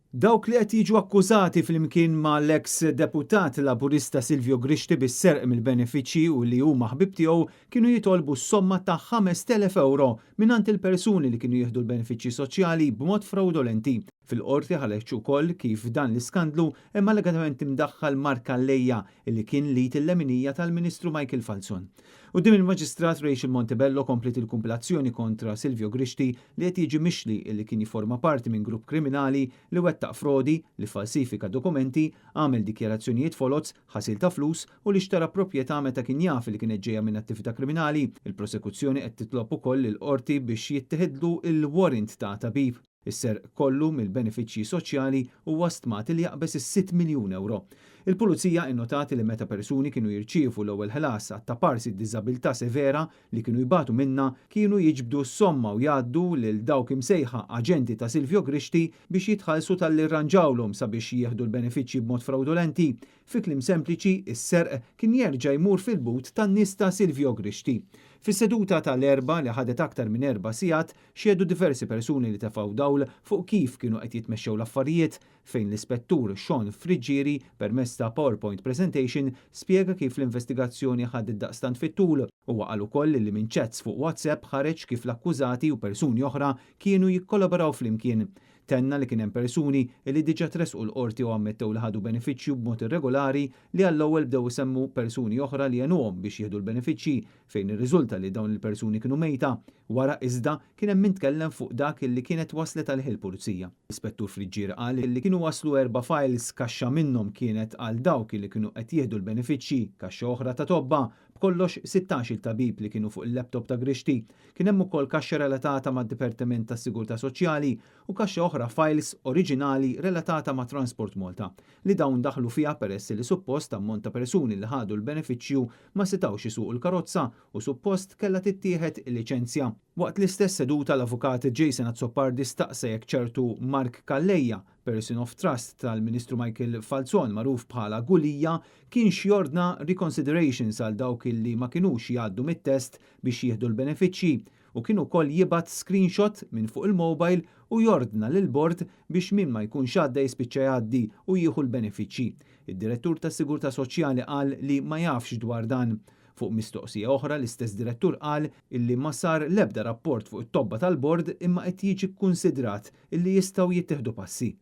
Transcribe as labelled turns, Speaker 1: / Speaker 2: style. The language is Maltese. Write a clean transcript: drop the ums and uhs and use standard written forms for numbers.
Speaker 1: Dawk li qed jiġu akkużati flimkien mal-eks deputat Laburista Silvio Grixti bis-serq mill-benefiċċji u li huma ħbib tiegħu kienu jitolbu s-somma ta' 5,000 euro mingħand il-persuni li kienu jieħdu l-benefiċċji soċjali b'mod fraudolenti. Fil-qorti ħareġ ukoll kif dan l-iskandlu hemm allegatament imdaħħal Mark Allejja li kien lit il-leminija tal-Ministru Michael Falzon. Quddiem il-Maġistrat Rachel Montebello komplet il-kumpilazzjoni kontra Silvio Grixti li qed jiġi mixli li kien jiforma parti minn grupp kriminali li wettaq frodi, li falsifika dokumenti, għamel dikjarazzjonijiet folots, ħasil ta' flus u li xtara proprjetà meta kien jaf li kienet ġejja minn attività kriminali. Il-prosekuzzjoni qed titlob ukoll il-qorti biex jittieħedlu il-warrant ta' tabib. Is-serq kollu mill-benefiċċji soċjali huwa stmat li jaqbes is-6 miljun euro. Il-Pulizija innotati li meta persuni kienu jirċievu l-ewwel ħlas ta' parsi d-diżabilità severa li kienu jbatu minna kienu jiġbdu s-somma u jgħaddu lil dawk imsejħa aġenti ta' Silvio Grixti biex jitħallsu tal-li rranġawlhom sabiex jieħdu l-benefiċċji b'mod fraudolenti. Fi kliem sempliċi, is-serq kien jerġa' jmur fil-but tan-nies ta' Silvio Grixti. Fis-seduta tal-erba li ħadet aktar minn 4 sigħat xiedu diversi persuni li tefgħu dawl fuq kif kienu qed jitmexxew l-affarijiet fejn l-ispettur Sean Friġġieri permezz ta' PowerPoint presentation spjega kif l-investigazzjoni ħadet daqstant fit-tul u qal ukoll li minn chats fuq WhatsApp ħareġ kif l-akkużati u persuni oħra kienu jikkolaboraw flimkien. Tenna li kien hemm persuni li diġà tresqu l-qorti u ammettew li ħadu benefiċċju b'mod irregolari li għall-ewwel bdew isemmu persuni oħra li għenuhom biex jieħdu l-benefiċċji fejn irriżulta li dawn il-persuni kienu mejta. Wara iżda kien hemm min tkellem fuq dak li kienet waslet għalih il-pulizija. Ispettur Friġġier qal li kienu waslu 4 files kaxxa minnhom kienet għal dawk li kienu qed jieħdu l-benefiċċji, kaxxa oħra ta' tobba, b'kollox 16 tabib li kienu fuq il-laptop ta' Grixti. Kien hemm ukoll kaxxa relatata mad-Dipartiment tas-Sigurtà Soċjali u kaxxa oħra files oriġinali relatata ma' Transport Malta li dawn daħlu fiha peress li suppost ammont ta' persuni li ħadu l-benefiċċju ma setgħux isuqu l-karozza u suppost kellha tittieħed il-liċenzja. Waqt l-istess seduta l-avukat Jason Azzopardi staqsa jekk ċertu Mark Allejja, Person of Trust tal-Ministru Michael Falzon magħruf bħala Gulija, kien xjordna reconsiderations għal dawk li ma kinux jgħaddu mit-test biex jieħdu l-benefiċċji u kienu wkoll jibgħat screenshot minn fuq il-mobile u jordna lil bord biex min ma jkunx għadda jispiċċa jgħaddi u jieħu l-benefiċċji. Id-Direttur tas-Sigurtà Soċjali qal li ma jafx dwar dan. Fuq mistoqsija oħra l-istess direttur qal illi ma sar l-ebda rapport fuq it-tobba tal-bord imma qed jiġi kkunsidrat illi jistgħu jittieħdu passi.